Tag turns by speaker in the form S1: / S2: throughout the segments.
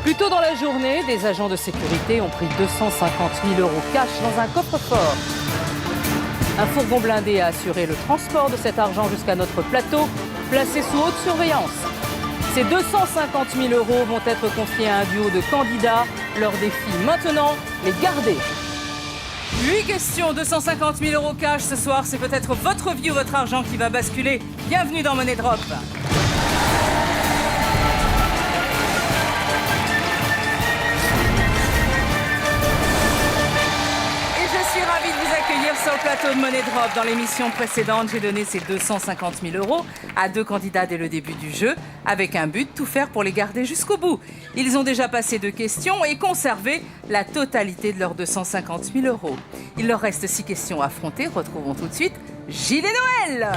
S1: Plus tôt dans la journée, des agents de sécurité ont pris 250 000 € cash dans un coffre-fort. Un fourgon blindé a assuré le transport de cet argent jusqu'à notre plateau, placé sous haute surveillance. Ces 250 000 € vont être confiés à un duo de candidats. Leur défi maintenant, les garder. 8 questions, 250 000 € cash ce soir. C'est peut-être votre vie ou votre argent qui va basculer. Bienvenue dans Money Drop. Sur le plateau de Money Drop, dans l'émission précédente, j'ai donné ces 250 000 € à 2 candidats dès le début du jeu, avec un but, tout faire pour les garder jusqu'au bout. Ils ont déjà passé 2 questions et conservé la totalité de leurs 250 000 €. Il leur reste 6 questions à affronter. Retrouvons tout de suite Gilles et Noël.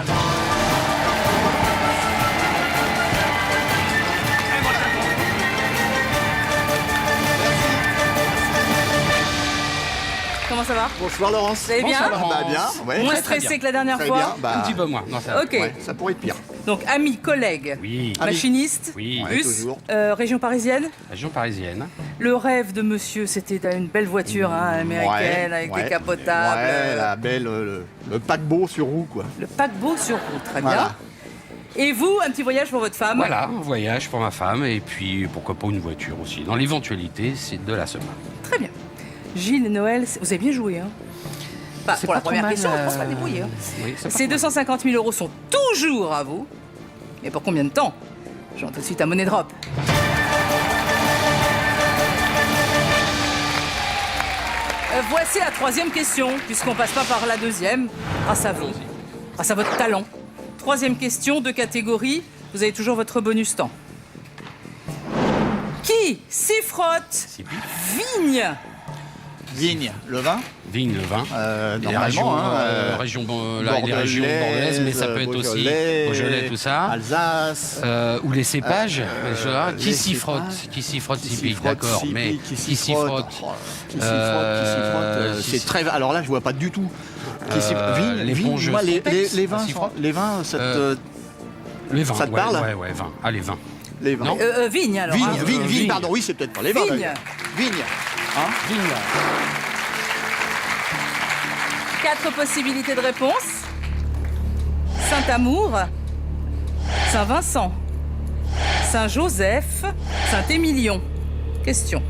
S1: Comment ça va?
S2: Bonsoir Laurence.
S1: Vous allez bien?
S2: Bonsoir, Laurence. Bah, bien, ouais.
S1: Moins stressé que la dernière
S2: Très
S1: fois?
S2: bien, bah,
S3: Un petit peu moins. Non, ça va.
S1: Ok.
S2: ouais, ça pourrait être pire.
S1: Donc, amis, collègues,
S3: Oui.
S1: machinistes,
S3: Oui.
S2: Ouais,
S1: bus,
S2: toujours.
S1: région parisienne.
S3: Région parisienne.
S1: Le rêve de monsieur, c'était une belle voiture américaine
S2: Ouais,
S1: avec
S2: ouais.
S1: décapotable.
S2: Ouais, la belle, le paquebot sur roue, quoi.
S1: Le paquebot sur route, très
S2: Voilà.
S1: bien. Et vous, un petit voyage pour votre femme?
S3: Voilà, un voyage pour ma femme et puis pourquoi pas une voiture aussi. Dans l'éventualité, c'est de la somme.
S1: Très bien. Gilles et Noël, vous avez bien joué, hein? Pas
S3: C'est
S1: pour la
S3: pas trop
S1: première
S3: mal,
S1: question, je pense pas débrouiller. Hein.
S3: Oui, c'est pas
S1: Ces
S3: trop mal.
S1: 250 000 € sont toujours à vous. Mais pour combien de temps? Je rentre tout de suite à Money Drop. Voici la 3e question, puisqu'on passe pas par la 2e, grâce à vous, grâce à votre talent. 3e question, 2 catégories, vous avez toujours votre bonus temps. Qui s'y frotte
S3: C'est pire.
S1: Vigne?
S2: Vigne, le vin.
S3: Vigne, le vin.
S2: Normalement,
S3: Les régions,
S2: hein,
S3: les régions bordelaises, mais ça peut être aussi Beaujolais, tout ça.
S2: Alsace.
S3: Ou les cépages, voilà. Qui
S2: les
S3: s'y frotte?
S2: cépages.
S3: Qui s'y frotte,
S2: Qui
S3: s'y
S2: s'y
S3: pique,
S2: frotte,
S3: d'accord.
S2: s'y
S3: Mais
S2: pique,
S3: qui s'y frotte?
S2: Qui s'y frotte. C'est très. Alors là, je vois pas du tout. Vigne,
S3: l'éponge
S2: moi,
S3: Frontex,
S2: les vins,
S3: ça s'y frotte.
S2: les vins, ça
S3: Les vins.
S2: Ça te
S3: ouais,
S2: parle?
S3: Ouais, vin. Allez, vin.
S2: les vins.
S3: Non.
S1: Vigne alors.
S2: Vigne,
S1: hein.
S2: vigne,
S3: Vigne.
S2: pardon, oui, c'est peut-être pas les vins.
S1: Vigne.
S2: d'ailleurs. Vigne. Hein?
S3: Vigne.
S1: 4 possibilités de réponse. Saint-Amour, Saint-Vincent, Saint-Joseph, Saint-Émilion. Question.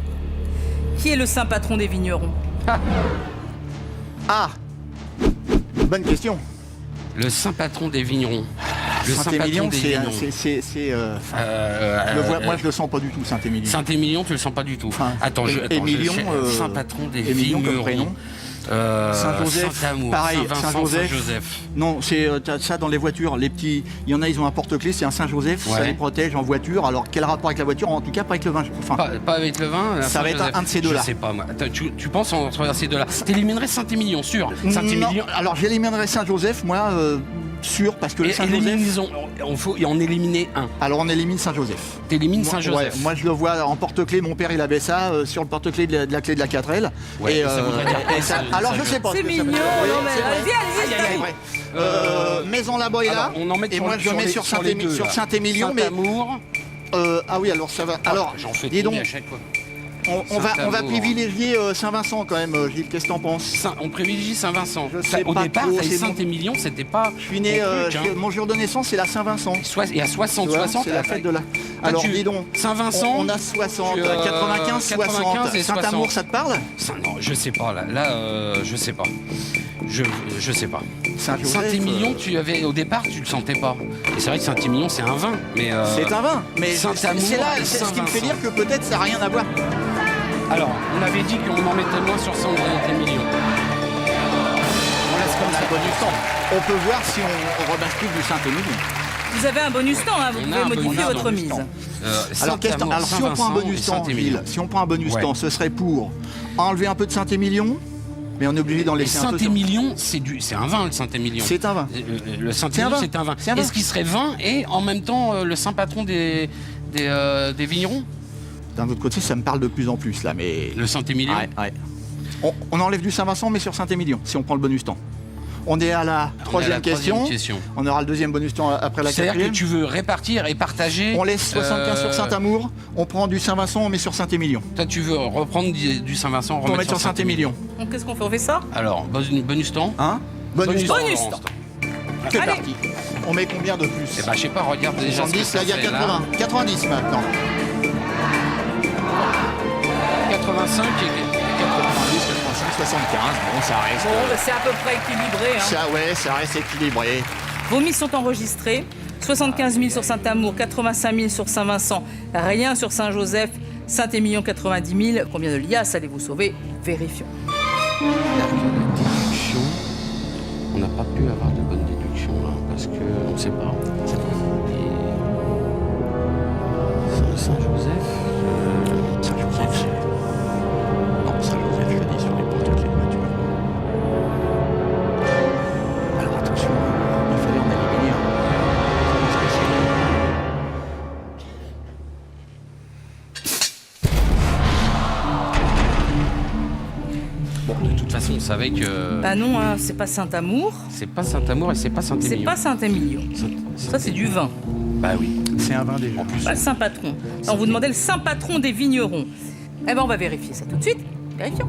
S1: Qui est le saint patron des vignerons?
S2: Ah, bonne question.
S3: Le saint patron des vignerons. Le saint patron
S2: Saint-Émilion,
S3: des vignerons.
S2: moi, je le sens pas du tout, Saint-Émilion.
S3: Saint-Émilion, tu le sens pas du tout.
S2: Enfin,
S3: Attends,
S2: Émilion,
S3: saint patron des
S2: Émilion comme
S3: vignerons.
S2: prénom. Saint-Joseph,
S3: Saint-Amour,
S2: pareil,
S3: Saint-Vincent,
S2: Saint-Joseph.
S3: Saint-Joseph.
S2: Non, c'est t'as ça dans les voitures, les petits. Il y en a, ils ont un porte-clés, c'est un Saint-Joseph, ça
S3: Ouais.
S2: les protège en voiture. Alors quel rapport avec la voiture? En tout cas, pas avec le vin. Enfin,
S3: Pas avec le vin.
S2: Ça va être
S3: Saint-Joseph.
S2: un de ces deux-là.
S3: Je sais pas, moi. Attends, tu penses entre ces deux-là? T'éliminerais Saint-Émilion, sûr. Saint-Émilion.
S2: non, alors j'éliminerai Saint-Joseph, moi, sûr, parce que le Saint-Joseph.
S3: On faut en éliminer un.
S2: Alors on élimine Saint-Joseph.
S3: T'élimines
S2: Moi,
S3: Saint-Joseph.
S2: ouais, moi je le vois en porte-clés, mon père il avait ça sur le porte-clés de la clé de la 4L.
S3: Ouais, ça voudrait dire quoi,
S2: et ça-
S3: ça,
S2: alors je sais pas.
S1: C'est
S2: ce que ça
S1: mignon,
S2: veut dire. Oui,
S1: non mais
S2: c'est vrai.
S1: allez-y,
S2: Aïe, aïe, aïe, ouais. Maison là-bas et là.
S3: Alors, on en met
S2: et
S3: sur
S2: moi
S3: le-
S2: je
S3: sur
S2: mets
S3: les-
S2: sur
S3: sur les deux,
S2: Saint-Émilion,
S3: là.
S2: Saint-Émilion, mais
S3: Saint-Amour.
S2: ah oui, alors ça va. Alors
S3: J'en fais
S2: dis
S3: trop
S2: donc,
S3: à chaque fois.
S2: on va
S3: Saint-Amour.
S2: privilégier Saint-Vincent quand même, Gilles, qu'est-ce que t'en penses?
S3: On privilégie Saint-Vincent.
S2: Je sais
S3: Au
S2: pas
S3: départ,
S2: trop,
S3: t'avais
S2: c'est bon.
S3: Saint-Émilion, c'était pas.
S2: Je suis né,
S3: ton truc, hein.
S2: mon jour de naissance c'est la Saint-Vincent.
S3: Il y a 60,
S2: Tu vois,
S3: 60.
S2: c'est la fête de la. Alors dis donc,
S3: Saint-Vincent.
S2: on a 60,
S3: tu,
S2: 95, 60.
S3: 95 et
S2: Saint-Amour,
S3: 60.
S2: ça te parle?
S3: Non, je sais pas là. Je sais pas. Je sais pas.
S2: Saint-Joseph,
S3: Saint-Émilion, tu avais au départ, tu le sentais pas. Et c'est vrai que Saint-Émilion, c'est un vin, mais.
S2: c'est un vin, mais
S3: Saint-Amour
S2: c'est là
S3: et
S2: c'est ce qui me fait
S3: Saint-Vincent.
S2: dire que peut-être ça n'a rien à voir.
S3: Alors, on avait dit qu'on en mettait moins sur Saint-Émilion.
S2: On laisse comme ça bonus temps. On peut voir si on rebascule du Saint-Émilion.
S1: Vous avez un bonus temps, hein, vous
S3: On
S1: pouvez
S3: a un
S1: modifier
S3: bonus
S1: votre
S3: temps.
S1: mise.
S2: Alors, alors si on prend un bonus temps, Gilles, si on prend un bonus temps, ce serait pour enlever un peu de Saint-Émilion, mais on est obligé d'en
S3: Et
S2: laisser un peu.
S3: Saint-Émilion, c'est un vin, le Saint-Émilion.
S2: C'est un vin.
S3: Le Saint-Émilion, c'est un vin.
S2: C'est un vin.
S3: Est-ce qu'il serait vin et en même temps le saint patron des vignerons?
S2: D'un autre côté, ça me parle de plus en plus là, mais.
S3: Le Saint-Émilion.
S2: Ouais. On enlève du Saint-Vincent, mais sur Saint-Émilion, si on prend le bonus temps. On est à la troisième question. On aura le deuxième bonus temps après la quatrième.
S3: C'est-à-dire que tu veux répartir et partager.
S2: On laisse 75 sur Saint-Amour, on prend du Saint-Vincent, on met sur Saint-Émilion.
S3: Toi, tu veux reprendre du Saint-Vincent,
S2: on remettre sur Saint-Émilion.
S1: Donc, qu'est-ce qu'on fait? On fait ça?
S3: Alors, bonus temps.
S2: Hein? Bonus temps. C'est
S1: Allez.
S2: parti. On met combien de plus?
S3: Eh ben, je sais pas, regarde déjà.
S2: 70, là, il y a 80. 90 maintenant.
S3: 85 et
S2: 90, 85, 75. Bon, ça reste.
S1: Bon, c'est à peu près équilibré. Hein.
S2: Ça reste équilibré.
S1: Vos mises sont enregistrées. 75 000 sur Saint-Amour, 85 000 sur Saint-Vincent, rien sur Saint-Joseph, Saint-Émilion 90 000. Combien de liasses allez-vous sauver? Vérifions.
S3: Déduction. On n'a pas pu avoir de bonnes déductions là, parce qu'on ne sait pas. Et Saint-Joseph.
S2: Saint-Joseph. Non, Saint-Joseph, je dis sur les porte-clés de voiture. Alors attention, il fallait en éliminer un.
S3: Bon, de toute façon, on savait que.
S1: Bah non, hein, c'est pas Saint-Amour.
S3: C'est pas Saint-Amour et c'est pas Saint-Émilion.
S1: C'est pas Saint-Émilion. Ça, c'est du vin.
S3: Bah oui.
S2: C'est un vin déjà. En plus.
S1: Pas le saint patron. On vous demandait le saint patron des vignerons. Eh ben, on va vérifier ça tout de suite. Vérifions.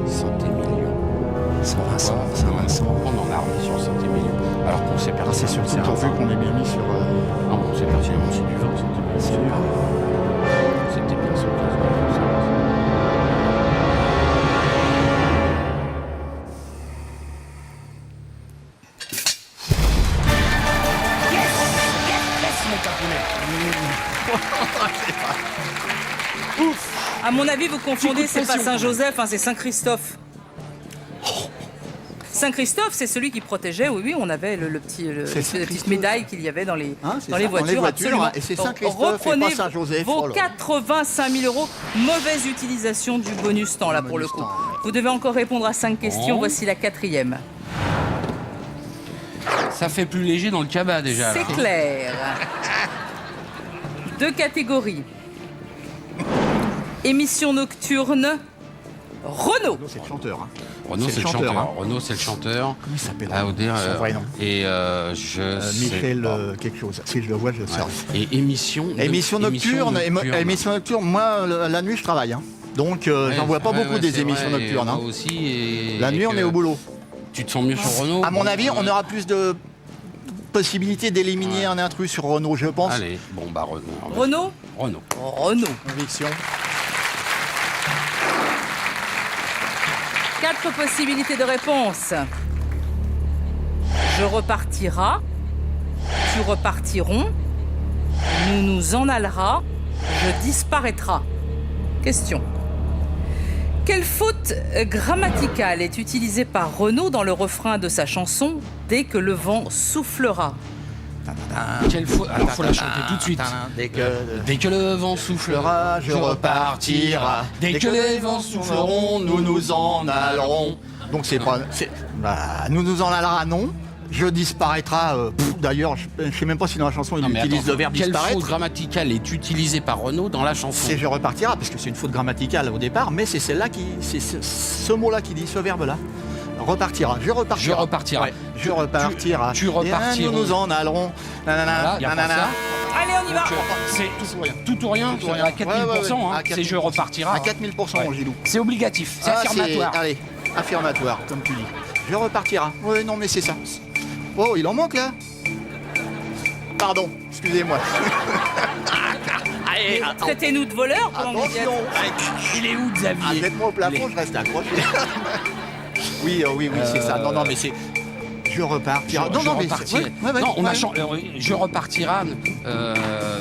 S3: Saint-Émilion.
S2: Saint-Vincent.
S3: On en a remis sur Saint-Émilion. Alors qu'on s'est perdu.
S2: C'est surtout pourvu qu'on ait bien mis sur.
S3: Non, on s'est perdu. C'est du vin, Saint-Émilion.
S2: C'est du vin.
S3: C'était bien ça.
S1: À mon avis, vous confondez, c'est pas Saint-Joseph, hein, c'est Saint-Christophe. Saint-Christophe, c'est celui qui protégeait, oui, on avait la petite médaille qu'il y avait dans les, voitures, absolument.
S2: Et c'est Saint-Christophe et pas Saint-Joseph.
S1: Vos 85 000 €, mauvaise utilisation du bonus temps, là, pour le coup. Vous devez encore répondre à 5 questions, voici la 4e.
S3: Ça fait plus léger dans le cabas, déjà.
S1: C'est clair. 2 catégories. Émission nocturne, Renaud.
S2: C'est le chanteur. Hein.
S3: Renaud, c'est le chanteur. Hein. Renaud, c'est le chanteur.
S2: Comment il s'appelle?
S3: Son
S2: vrai nom.
S3: Et je
S2: Michel quelque chose. Si je le vois, je le sais.
S3: Et émission
S2: nocturne. Émission nocturne. Moi, la nuit, je travaille. Hein. Donc, j'en vois pas beaucoup des émissions nocturnes. Hein.
S3: Moi aussi.
S2: La nuit, on est au boulot.
S3: Tu te sens mieux sur Renaud?
S2: À mon avis, on aura plus de possibilités d'éliminer un intrus sur Renaud, je pense.
S3: Allez, bon, bah Renaud.
S1: Renaud.
S2: Renaud. Conviction.
S1: 4 possibilités de réponse. Je repartira, tu repartirons, nous nous en allera, je disparaîtra. Question. Quelle faute grammaticale est utilisée par Renaud dans le refrain de sa chanson « Dès que le vent soufflera »
S3: Quelle faute? Alors, faut la chanter tout de suite. Dès que le vent soufflera, je repartira. Dès que les vents souffleront, nous nous en allerons.
S2: Donc c'est pas... nous nous en allera, non. Je disparaîtra. D'ailleurs, je sais même pas si dans la chanson il utilise le verbe disparaître.
S3: Quelle faute grammaticale est utilisée par Renaud dans la chanson?
S2: C'est je repartira, parce que c'est une faute grammaticale au départ, mais c'est celle-là c'est ce mot-là qui dit, ce verbe-là. Repartira. Je repartira.
S3: Je repartira.
S2: Ouais, je repartira.
S3: Tu repartiras.
S2: Nous nous en allerons.
S3: Voilà,
S1: allez, on y va.
S3: C'est tout ou rien. À 4000%, hein, c'est je repartira.
S2: À 4000%, Gilou.
S3: C'est obligatif, c'est affirmatoire.
S2: Allez, affirmatoire, comme tu dis. Je repartira. Oui, non, mais c'est ça. Oh, il en manque là. Pardon, excusez-moi.
S1: Allez, traitez-nous de voleurs.
S2: Attention.
S3: Il est où, Xavier?
S2: Mets-moi au plafond, je reste accroché. Oui, c'est ça. Non, mais c'est... Je repartirai.
S3: Non, on a je repartira.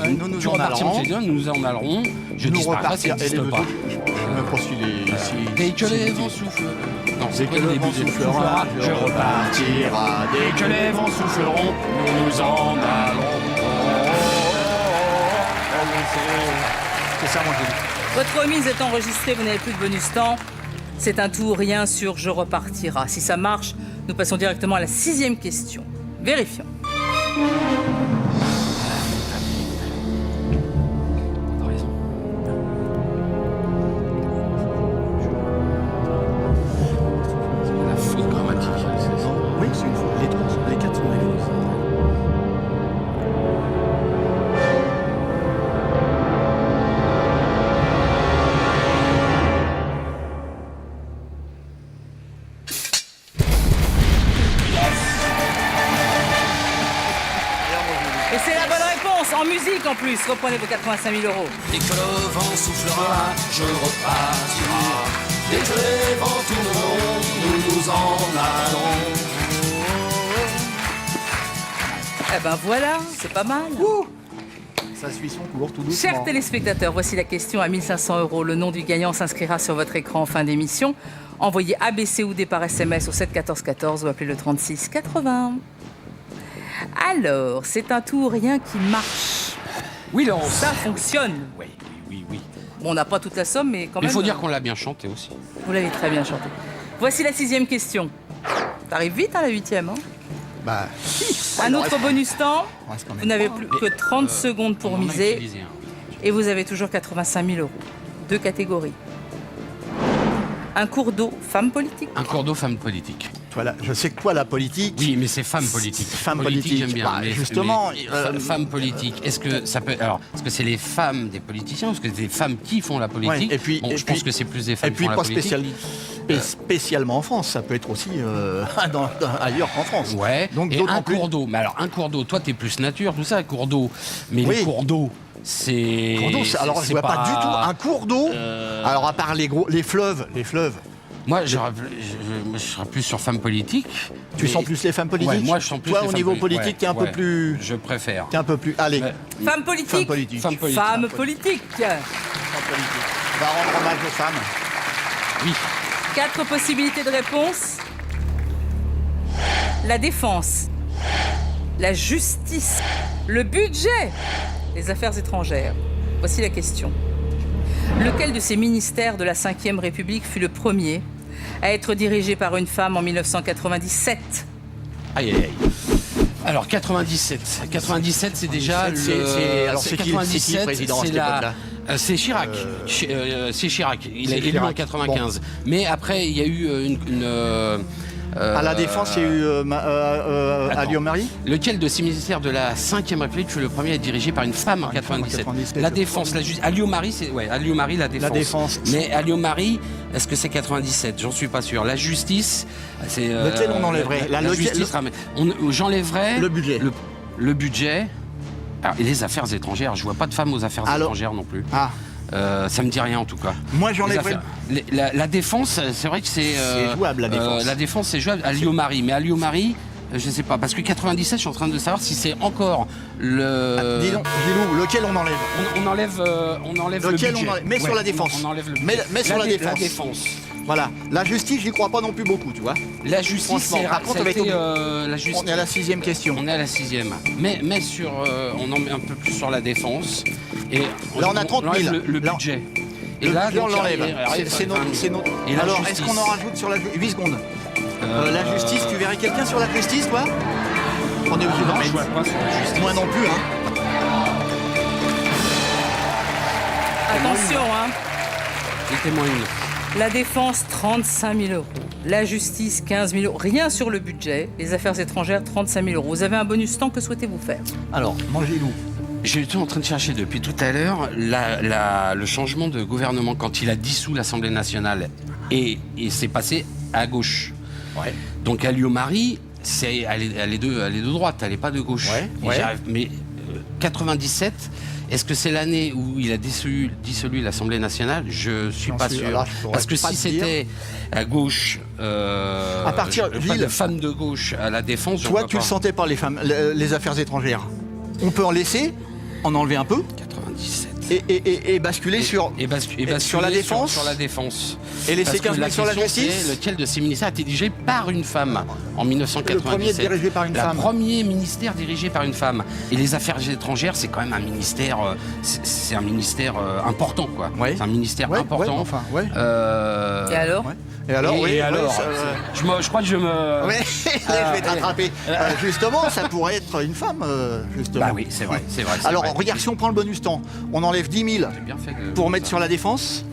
S2: Nous nous en allerons.
S3: Nous nous en allerons. Je disparaîtrai, ça n'existe pas.
S2: Je ne sais même pas s'il est ici.
S3: Dès que les vents souffleront. Non,
S2: dès que le vent soufflera, je repartira.
S3: Dès que les vents souffleront, nous nous en allerons.
S2: C'est ça, mon Dieu.
S1: Votre remise est enregistrée, vous n'avez plus de bonus temps. C'est un tout ou rien sur je repartira. Si ça marche, nous passons directement à la 6e question. Vérifions. en musique en plus. Reprenez vos 85 000 euros.
S3: Dès que le vent soufflera, je repartira. Dès que les vents tourneront, nous nous en allons.
S1: Eh ben voilà, c'est pas mal.
S2: Ça suit son cours tout doucement.
S1: Chers téléspectateurs, voici la question à 1 500 euros. Le nom du gagnant s'inscrira sur votre écran en fin d'émission. Envoyez ABC ou D par SMS au 7 14 14 ou appelez le 36 80. Alors, c'est un tout ou rien qui marche.
S3: Oui, Laurence.
S1: Ça fonctionne.
S3: Oui.
S1: Bon, on n'a pas toute la somme, mais quand même...
S3: Il faut dire qu'on l'a bien chanté aussi.
S1: Vous l'avez très bien chanté. Voici la 6e question. T'arrives vite, la 8e. Hein,
S2: Bah,
S1: un autre bonus temps.
S2: reste quand même
S1: Vous n'avez plus que 30 secondes pour
S3: On en a
S1: miser.
S3: utilisé un.
S1: Et vous avez toujours 85 000 euros. 2 catégories. Un cours d'eau, femme politique.
S3: Un cours d'eau, femme politique.
S2: voilà, je sais que toi, la politique...
S3: Oui, mais c'est femme politique.
S2: Femme politique,
S3: j'aime bien.
S2: bah,
S3: mais,
S2: justement,
S3: femme politique. Est-ce que ça peut... Alors, est-ce que c'est les femmes des politiciens ou est-ce que c'est des femmes qui font la politique?
S2: Ouais, et puis,
S3: bon,
S2: et
S3: je
S2: puis-
S3: pense que c'est plus des femmes
S2: Et puis
S3: qui font
S2: pas
S3: la politique.
S2: spécialement en France, ça peut être aussi ailleurs qu'en France.
S3: Ouais,
S2: Donc
S3: et
S2: d'autant
S3: un
S2: plus...
S3: cours d'eau. Mais alors, un cours d'eau, toi, t'es plus nature, tout ça, un cours d'eau. Mais
S2: Oui.
S3: les cours d'eau, c'est...
S2: Cours d'eau, alors je vois pas du tout un cours d'eau. Alors à part les fleuves.
S3: Moi, je serais plus sur femme politique.
S2: Tu
S3: mais-
S2: sens plus les femmes politiques?
S3: Ouais, moi, je sens plus
S2: Toi,
S3: les
S2: au
S3: femmes
S2: niveau
S3: politiques.
S2: politique, t'es un
S3: Ouais,
S2: peu plus...
S3: Je préfère.
S2: T'es un peu plus... Allez,
S3: Ouais.
S1: Femme politique.
S2: femme politique.
S3: Femme politique.
S1: Femme politique.
S2: Femme politique. On va rendre hommage aux femmes.
S3: Oui.
S1: 4 possibilités de réponse. La défense, la justice, le budget, les affaires étrangères. Voici la question. Lequel de ces ministères de la Ve République fut le premier à être dirigé par une femme en 1997?
S3: Aïe, aïe, aïe. Alors, 97. 97, c'est déjà le...
S2: alors, c'est qui le
S3: 97,
S2: président à cette époque-là
S3: c'est Chirac. C'est Chirac. Il
S2: C'est
S3: est élu en
S2: Chirac.
S3: 95. Mais après, il y a eu
S2: À la défense, il y a eu Ali Omari.
S3: Lequel de ces ministères de la Ve République fut le premier à être dirigé par une femme en
S2: Par une femme en
S3: 97?
S2: 97,
S3: La
S2: je
S3: défense,
S2: crois.
S3: la justice. Ali Omari, c'est... Ouais, Ali Omari, la défense.
S2: La défense.
S3: Mais Ali Omari, est-ce que c'est 97? J'en suis pas sûr. La justice, c'est...
S2: Lequel on enlèverait?
S3: La justice, j'enlèverais...
S2: Le budget.
S3: Le budget. Alors, et les affaires étrangères, je vois pas de femmes aux affaires
S2: Alors-
S3: étrangères non plus.
S2: Ah,
S3: Ça me dit rien en tout cas.
S2: moi
S3: Les
S2: j'enlèverais...
S3: affaires- la défense, c'est vrai que c'est...
S2: C'est jouable, la défense.
S3: La défense, c'est jouable. Ali Omari. Mais Ali Omari, je sais pas. Parce que 97, je suis en train de savoir si c'est encore le...
S2: Dis donc, Gilou, lequel on enlève?
S3: On enlève le
S2: Lequel
S3: budget.
S2: on enlève? Mets sur la défense.
S3: On enlève le
S2: Mets-
S3: budget.
S2: mets sur la défense.
S3: La défense.
S2: Voilà. La justice, j'y crois pas non plus beaucoup, tu vois.
S3: La justice,
S2: Franchement,
S3: c'est...
S2: par contre,
S3: ça a
S2: avec
S3: été,
S2: le-
S3: la justice.
S2: On est à la 6e question.
S3: On est à la 6e. Mais sur, on en met un peu plus sur la défance. Et
S2: Là, on a 30 000.
S3: enlève le
S2: Là,
S3: budget.
S2: Le budget, on
S3: donc,
S2: l'enlève.
S3: arrive-
S2: C'est notre...
S3: Et la
S2: Alors, est-ce
S3: justice.
S2: qu'on en rajoute sur la... 8 secondes. La justice, tu verrais quelqu'un sur la justice, toi? On est obligé d'en
S3: Je
S2: mettre.
S3: vois pas sur la justice.
S2: Moi non plus, hein.
S1: Attention, hein.
S3: Mettez-moi une.
S1: La défense, 35 000 euros. La justice, 15 000 euros. Rien sur le budget. Les affaires étrangères, 35 000 euros. Vous avez un bonus temps, que souhaitez-vous faire?
S2: Alors, Gilou.
S3: J'étais en train de chercher depuis tout à l'heure le changement de gouvernement quand il a dissous l'Assemblée nationale et c'est passé à gauche.
S2: Ouais.
S3: Donc Ali Omari, elle est de droite, elle n'est pas de gauche.
S2: Ouais,
S3: Et
S2: ouais.
S3: mais 97, est-ce que c'est l'année où il a dissolu l'Assemblée nationale? Je suis
S2: J'en
S3: pas
S2: suis-
S3: sûr.
S2: alors, je pourrais
S3: Parce que
S2: pas
S3: si
S2: te dire.
S3: c'était à gauche,
S2: À partir-
S3: pas
S2: Gilles,
S3: de femme de gauche à la défense, j'en
S2: Toi,
S3: vois
S2: tu le
S3: pas.
S2: sentais pas, les femmes, les affaires étrangères. On peut en laisser, en enlever un peu,
S3: 97.
S2: et basculer sur...
S3: Et basculer
S2: sur la défense
S3: sur la défense.
S2: Et laisser
S3: Parce que
S2: 15 000 sur la
S3: question,
S2: justice.
S3: c'est lequel de ces ministères a été dirigé par une femme en 1997?
S2: Le premier dirigé par une femme.
S3: Le premier ministère dirigé par une femme. Et les affaires étrangères, c'est quand même un ministère, c'est un ministère important, quoi.
S2: Ouais.
S3: C'est un ministère
S2: Ouais,
S3: important.
S2: ouais, enfin, ouais.
S1: Et alors?
S2: Ouais. Et alors, oui,
S3: alors,
S2: ouais,
S3: je crois que je me...
S2: ouais, je vais t'attraper. Justement, ça pourrait être une femme, justement.
S3: Bah oui, c'est vrai, c'est vrai. c'est
S2: Alors,
S3: vrai.
S2: regarde, si on prend le bonus temps, on enlève 10 000
S3: J'ai bien fait de-
S2: pour mettre sur la défense.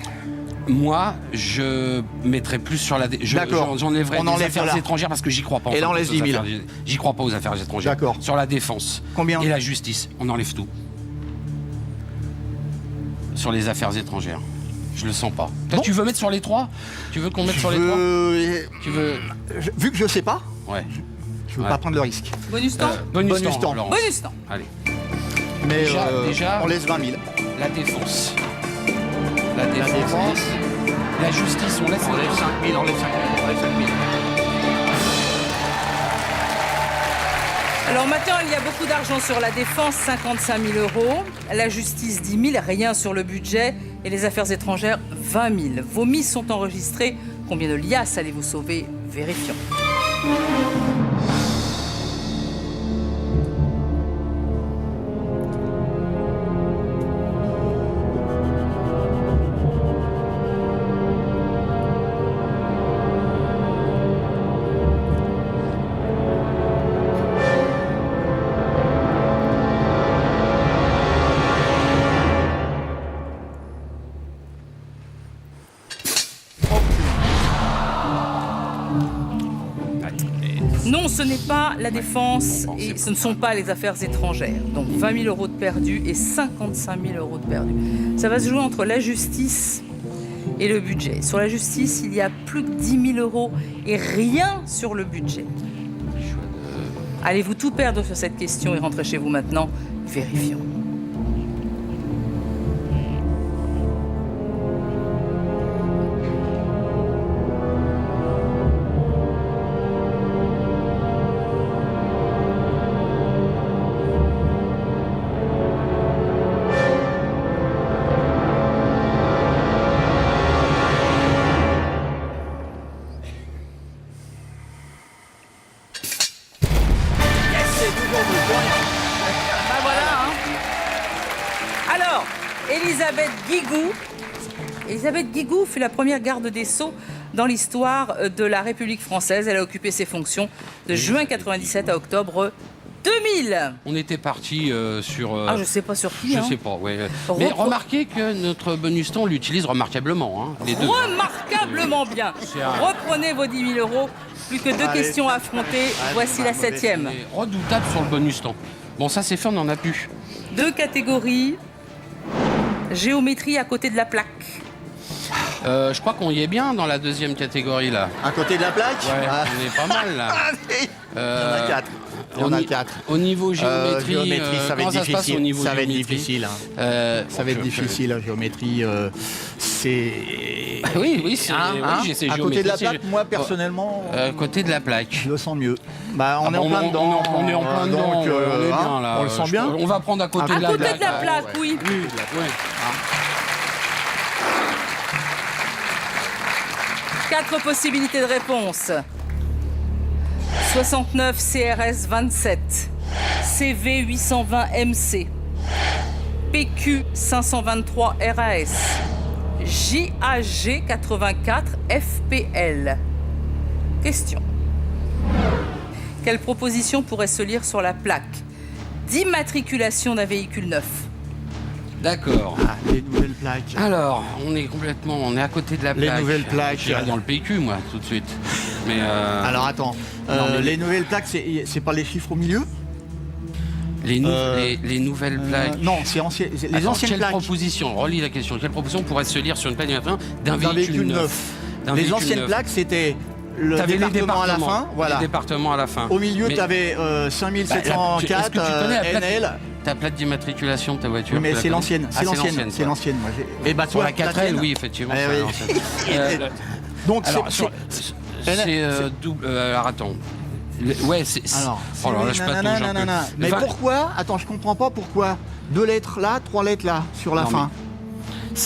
S3: Moi, je mettrais plus sur la...
S2: D'accord.
S3: J'enlèverais
S2: On
S3: les
S2: enlève
S3: affaires
S2: là.
S3: étrangères parce que j'y crois pas. en
S2: Et là,
S3: fait,
S2: on laisse
S3: aux
S2: 10 000.
S3: affaires- J'y crois pas aux affaires étrangères.
S2: D'accord.
S3: Sur la défense.
S2: Combien?
S3: Et la justice. On enlève tout. Sur les affaires étrangères. Je le sens pas. Toi,
S2: Bon.
S3: tu veux mettre sur les trois? Tu veux qu'on mette sur les trois? Tu veux...
S2: Vu que je sais pas,
S3: Ouais.
S2: je veux
S3: Ouais.
S2: pas prendre le risque.
S1: Bonus temps?
S3: Bonus
S2: Bonus
S3: temps.
S2: temps.
S3: Laurence.
S1: Bonus temps.
S3: Allez.
S2: Mais
S3: déjà,
S2: on laisse 20 000.
S3: La défense. La défense. La justice, on laisse 5 000, on laisse 5 000.
S1: Alors maintenant, il y a beaucoup d'argent sur la défense, 55 000 €. La justice, 10 000, rien sur le budget. Et les affaires étrangères, 20 000. Vos mises sont enregistrées. Combien de liasses allez-vous sauver? Vérifions. Non, ce n'est pas la défense et ce ne sont pas les affaires étrangères. Donc 20 000 € de perdus et 55 000 € de perdus. Ça va se jouer entre la justice et le budget. Sur la justice, il y a plus que 10 000 € et rien sur le budget. Allez-vous tout perdre sur cette question et rentrer chez vous maintenant? Vérifions. Alors, Elisabeth Guigou fut la première garde des Sceaux dans l'histoire de la République française. Elle a occupé ses fonctions de juin 97 à octobre 2000.
S3: On était parti sur...
S1: je sais pas sur qui.
S3: Je sais pas, ouais. Mais remarquez que notre bonus-temps l'utilise remarquablement, les deux.
S1: Remarquablement bien. Reprenez vos 10 000 €. Plus que deux questions à affronter. Voici la 7e.
S3: Redoutable sur le bonus-temps. Bon, ça c'est fait, on n'en a plus.
S1: 2 catégories. Géométrie à côté de la plaque.
S3: Je crois qu'on y est bien dans la deuxième catégorie, là.
S2: À côté de la plaque?
S3: Ouais, on est pas mal, là.
S2: Il y en a 4.
S3: Au niveau géométrie,
S2: ça va être difficile.
S3: Ça va être difficile.
S2: Ça va être difficile, la géométrie. C'est...
S3: Oui, c'est... j'essaie
S2: à côté de la plaque, moi, personnellement...
S3: À côté de la plaque.
S2: Je le sens mieux. On est en plein dedans.
S3: On est en plein dedans,
S2: donc,
S3: on est bien, là.
S2: On le sent bien.
S3: On va prendre à côté de la plaque.
S1: À côté de la plaque, oui.
S3: Ouais.
S1: 4 possibilités de réponse. 69 CRS 27, CV 820 MC, PQ 523 RAS, JAG 84 FPL. Question. Quelle proposition pourrait se lire sur la plaque d'immatriculation d'un véhicule neuf?
S3: D'accord.
S2: Les nouvelles plaques.
S3: Alors, on est à côté de la plaque.
S2: Les nouvelles plaques.
S3: J'irai dans le PQ, moi, tout de suite. Mais
S2: alors attends, les nouvelles plaques, c'est pas les chiffres au milieu?
S3: Les nouvelles plaques.
S2: Non, c'est les anciennes plaques.
S3: Proposition, relis la question. Quelle proposition pourrait se lire sur une plaque d'un véhicule neuf?
S2: Les anciennes plaques, c'était le département à la fin. Voilà.
S3: Le département à la fin.
S2: Au milieu, tu avais 5704 NL.
S3: Ta plaque d'immatriculation de ta voiture.
S2: Oui, mais c'est l'ancienne. C'est l'ancienne.
S3: Et bah toi, la 4L, oui, effectivement.
S2: Donc
S3: c'est double. Alors attends. Ouais, c'est. Alors là, je patauge un peu.
S2: Mais pourquoi? Attends, je comprends pas pourquoi 2 lettres là, 3 lettres là sur la fin.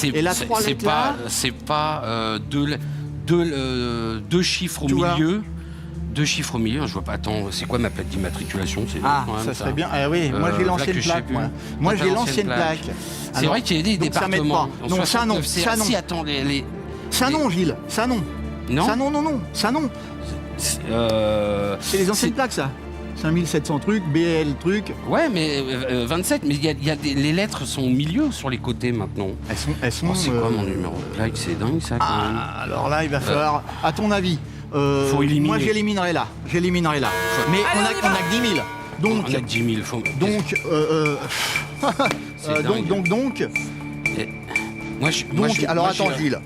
S2: Et la 3 lettres là.
S3: C'est pas deux chiffres au milieu. 2 chiffres au milieu, je vois pas. Attends, c'est quoi ma plaque d'immatriculation?
S2: Ça serait bien. Oui, moi j'ai l'ancienne plaque. Moi j'ai l'ancienne plaque.
S3: C'est vrai qu'il y a des départements.
S2: Donc ça non.
S3: Si, attends,
S2: ça non, Gilles. Ça non.
S3: Non.
S2: Ça non. Ça non. C'est les anciennes plaques, ça. 5700 trucs, BL trucs.
S3: Ouais, mais 27, mais les lettres sont au milieu sur les côtés maintenant.
S2: Elles sont.
S3: C'est quoi mon numéro de plaque? C'est dingue ça quand même.
S2: Alors là, il va falloir, à ton avis. Moi j'éliminerai là. Mais on a que 10 000. Donc,
S3: on a que 10 000.
S2: Donc, alors attends Gilles.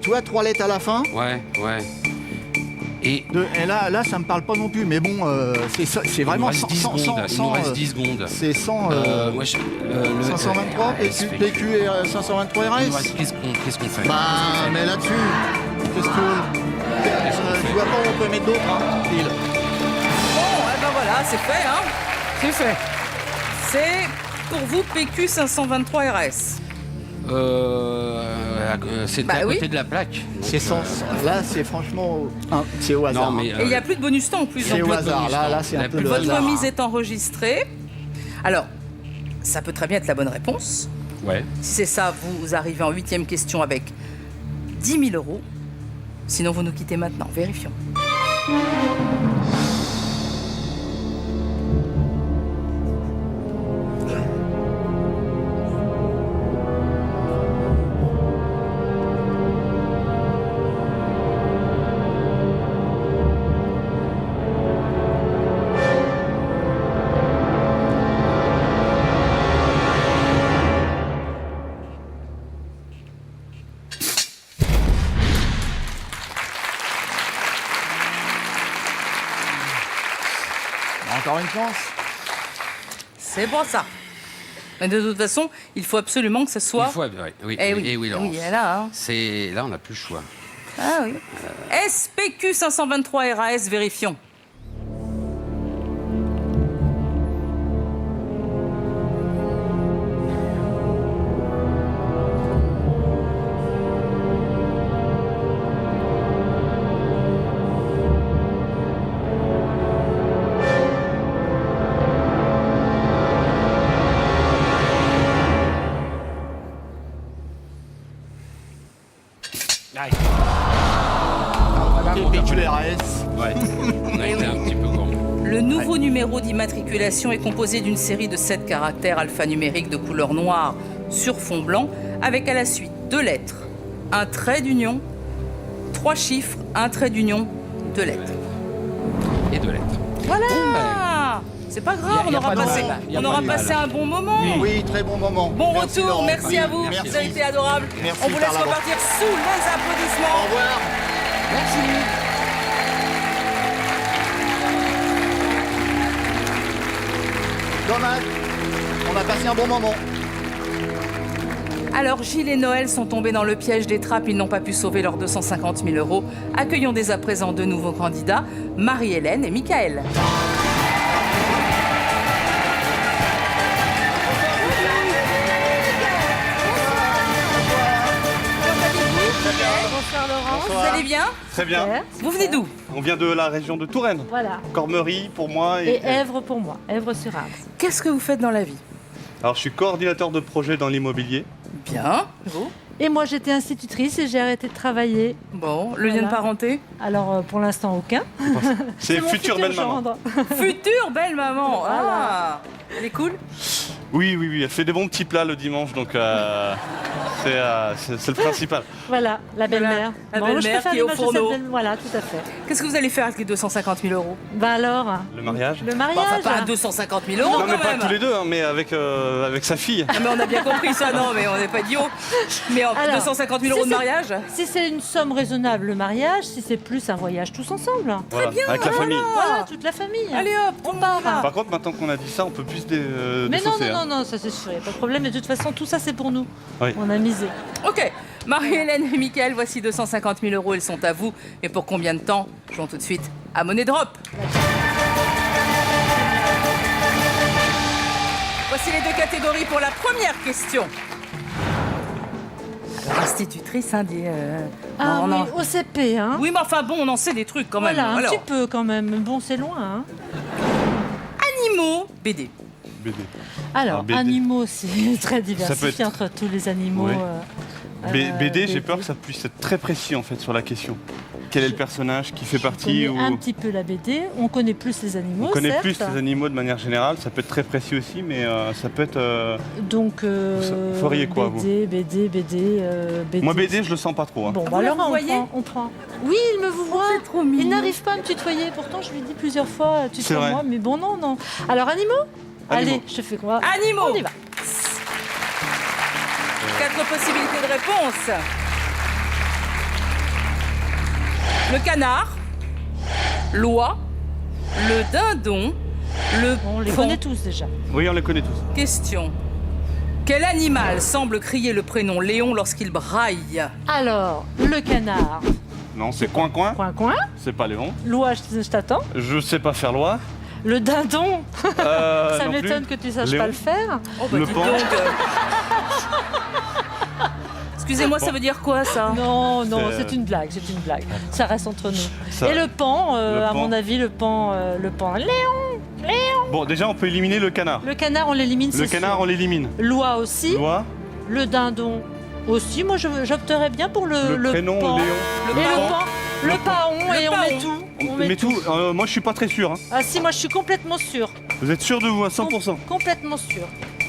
S2: Tu vois 3 lettres à la fin.
S3: Ouais. Et
S2: là, ça me parle pas non plus, mais bon, c'est vraiment
S3: il nous reste 10 secondes.
S2: C'est 100. 523 PQ et 523 RS.
S3: Qu'est-ce qu'on fait?
S2: Mais là-dessus, qu'est-ce que je vois pas où on peut mettre d'autres, Phil.
S1: Bon, voilà, c'est fait, hein. C'est fait. C'est pour vous PQ 523 RS.
S3: C'est à côté de la plaque.
S2: C'est là, c'est franchement, c'est au hasard.
S3: Non, mais,
S1: Et il n'y a plus de bonus temps en plus.
S2: C'est au hasard. Là, c'est un peu le hasard.
S1: Votre remise est enregistrée. Alors, ça peut très bien être la bonne réponse.
S3: Ouais.
S1: Si c'est ça, vous arrivez en 8e question avec 10 000 €. Sinon, vous nous quittez maintenant. Vérifions.
S2: Encore une chance.
S1: C'est bon ça. Mais de toute façon, il faut absolument que ce soit...
S3: Oui, Laurence.
S1: Oui, là, hein.
S3: Là, on n'a plus le choix.
S1: Ah oui. SPQ 523 RAS, vérifions.
S2: PQ RAS.
S3: Ouais, on a été un petit peu gourmand.
S1: Le nouveau numéro d'immatriculation est composé d'une série de 7 caractères alphanumériques de couleur noire sur fond blanc, avec à la suite 2 lettres, un trait d'union, 3 chiffres, un trait d'union, 2 lettres.
S3: Et 2 lettres.
S1: Voilà. C'est pas grave, on aura passé un bon moment.
S2: Oui, très bon moment.
S1: Bon
S2: Merci,
S1: retour,
S2: Laurent.
S1: merci à vous,
S2: Merci.
S1: vous avez été adorable.
S2: Merci,
S1: On vous laisse
S2: par là-bas.
S1: repartir sous les applaudissements.
S2: Au revoir.
S1: Merci.
S2: Dommage. On a passé un bon moment.
S1: Alors, Gilles et Noël sont tombés dans le piège des trappes. Ils n'ont pas pu sauver leurs 250 000 €. Accueillons dès à présent 2 nouveaux candidats, Marie-Hélène et Michael.
S4: Bonsoir Laurence.
S1: Vous allez bien?
S5: Très bien.
S1: Vous venez d'où?
S5: On vient de la région de Touraine.
S4: Voilà.
S5: Cormery pour moi.
S4: Et Èvres pour moi, Èvres-sur-Arles.
S1: Qu'est-ce que vous faites dans la vie?
S5: Alors je suis coordinateur de projet dans l'immobilier.
S1: Bien. Vous?
S4: Et moi j'étais institutrice et j'ai arrêté de travailler.
S1: Bon, le lien
S4: Voilà.
S1: de parenté?
S4: Alors pour l'instant aucun.
S5: C'est
S4: mon
S5: future belle maman.
S4: gendre.
S1: Future belle maman.
S4: Voilà.
S1: Ah, elle est cool?
S5: Oui, elle fait des bons petits plats le dimanche, donc c'est le principal.
S4: Voilà, la belle-mère.
S1: La
S4: Bon, moi, je
S1: belle-mère
S4: préfère
S1: qui est au
S4: l'image de
S1: fourneau.
S4: cette belle- Voilà, tout à fait.
S1: Qu'est-ce que vous allez faire avec les 250 000 €?
S4: Bah alors,
S5: Le mariage.
S4: le
S1: Bon,
S4: mariage.
S1: enfin, pas à 250 000 €
S5: Non
S1: quand
S5: mais pas
S1: même.
S5: tous les deux, hein, mais avec sa fille.
S1: Ah, mais on a bien compris ça, non, mais on n'est pas idiots. Mais en
S4: Alors,
S1: 250 000 € de
S4: si c'est-
S1: mariage?
S4: Si c'est une somme raisonnable, le mariage, si c'est plus un voyage tous ensemble.
S5: Voilà, avec la famille.
S4: Voilà, toute la famille.
S1: Allez hop,
S4: on part.
S5: Par contre, maintenant qu'on a dit ça, on peut plus
S4: Mais non,
S5: défausser, hein.
S4: non, ça c'est sûr, y a pas de problème. Mais de toute façon, tout ça c'est pour nous.
S5: Oui.
S4: On a misé.
S1: Ok, Marie-Hélène et Mickaël, voici 250 000 €, ils sont à vous. Et pour combien de temps? Jouons tout de suite à Money Drop. Voici les 2 catégories pour la première question. Alors, institutrice, hein, dit...
S4: Ah
S1: on
S4: oui,
S1: en-
S4: au CP, hein.
S1: Oui, mais enfin bon, on en sait des trucs quand même.
S4: Voilà, un
S1: Alors,
S4: petit peu quand même. Bon, c'est loin, hein.
S1: animaux, BD.
S5: BD.
S4: Alors,
S5: BD.
S4: animaux, c'est très
S5: Ça
S4: diversifié
S5: peut être-
S4: entre tous les animaux.
S5: Oui. BD, j'ai peur que ça puisse être très précis en fait sur la question. Quel est le personnage qui fait
S4: Je
S5: partie
S4: connais
S5: ou...
S4: un petit peu la BD. On connaît plus les animaux,
S5: On connaît
S4: certes.
S5: plus les animaux de manière générale, ça peut être très précis aussi, mais ça peut être...
S4: Donc,
S5: Vous feriez quoi,
S4: BD.
S5: Moi BD, je le sens pas trop. Hein.
S4: Bon,
S1: Ah,
S4: bah
S1: vous la
S4: alors
S1: voyez
S4: on prend. Oui, il me vous voit.
S1: c'est trop mignon.
S4: Il n'arrive pas à me tutoyer. Pourtant, je lui dis plusieurs fois,
S5: C'est
S4: tutoie-moi.
S5: vrai.
S4: Mais bon, non. Alors, animaux. Allez, je te fais quoi?
S1: Animaux.
S4: On y va.
S1: 4 possibilités de réponse. Le canard, L'oie, le dindon, le
S4: On les
S1: pont.
S4: connaît tous déjà.
S5: Oui, on les connaît tous.
S1: Question. Quel animal semble crier le prénom Léon lorsqu'il braille?
S4: Alors, le canard.
S5: Non, c'est coin-coin.
S4: Coin-coin.
S5: C'est pas Léon.
S4: L'oie, je t'attends.
S5: Je sais pas faire loi.
S4: Le dindon. Ça
S5: non
S4: m'étonne
S5: plus.
S4: que tu saches
S5: Léon.
S4: pas le faire.
S1: Oh bah
S5: Le
S1: dis
S5: pan.
S1: donc. Excusez-moi, ça veut dire quoi ça?
S4: Non, non,
S5: C'est-
S4: c'est une blague, c'est une blague. Ça reste entre nous.
S5: Ça-
S4: Et le pan,
S5: Le
S4: à
S5: pan.
S4: mon avis, le pan. Léon.
S5: Bon, déjà, on peut éliminer le canard.
S4: Le canard, on l'élimine,
S5: Le
S4: c'est
S5: canard,
S4: sûr.
S5: on l'élimine.
S4: L'oie aussi.
S5: Loi,
S4: Le dindon aussi. Moi, j'opterais bien pour
S5: le prénom
S4: pan.
S5: Léon.
S1: Le
S4: Et
S1: paon.
S4: le pan. Le paon,
S1: Le
S4: et on
S1: paon.
S4: met tout.
S5: On met tout. Moi, je suis pas très sûr. Hein.
S4: Ah si, moi, je suis complètement sûre.
S5: Vous êtes sûr de vous à 100%?
S4: Complètement sûre.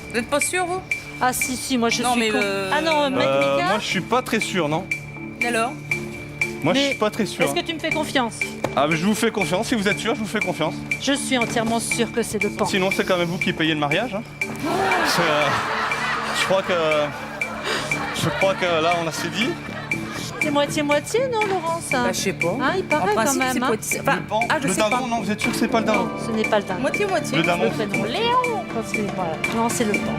S1: Vous n'êtes pas sûr, vous?
S4: Ah si, moi, je
S1: Non,
S4: suis...
S1: mais
S4: Ah non, Mika,
S5: Moi, je suis pas très sûr, non?
S1: Alors?
S5: Moi, je
S4: Mais
S5: suis pas très sûr.
S4: est-ce que tu me fais confiance?
S5: Ah, mais je vous fais confiance. Si vous êtes sûr, je vous fais confiance.
S4: Je suis entièrement sûre que c'est le pan.
S5: Sinon, c'est quand même vous qui payez le mariage. Hein. Je crois que là, on a assez dit.
S4: C'est moitié-moitié, non, Laurence?
S1: Bah, je sais pas.
S4: Hein, il paraît
S1: En
S4: quand
S1: principe,
S4: même.
S1: c'est
S4: hein.
S1: poétique. Enfin,
S5: Le pan,
S1: je
S5: le
S1: sais
S5: dindon,
S1: pas.
S5: non, vous êtes sûr que c'est pas le dindon?
S4: Non, ce n'est pas le dindon.
S1: Moitié-moitié.
S5: Le dindon.
S4: Le prénom Léon. Voilà. Non, c'est le pan.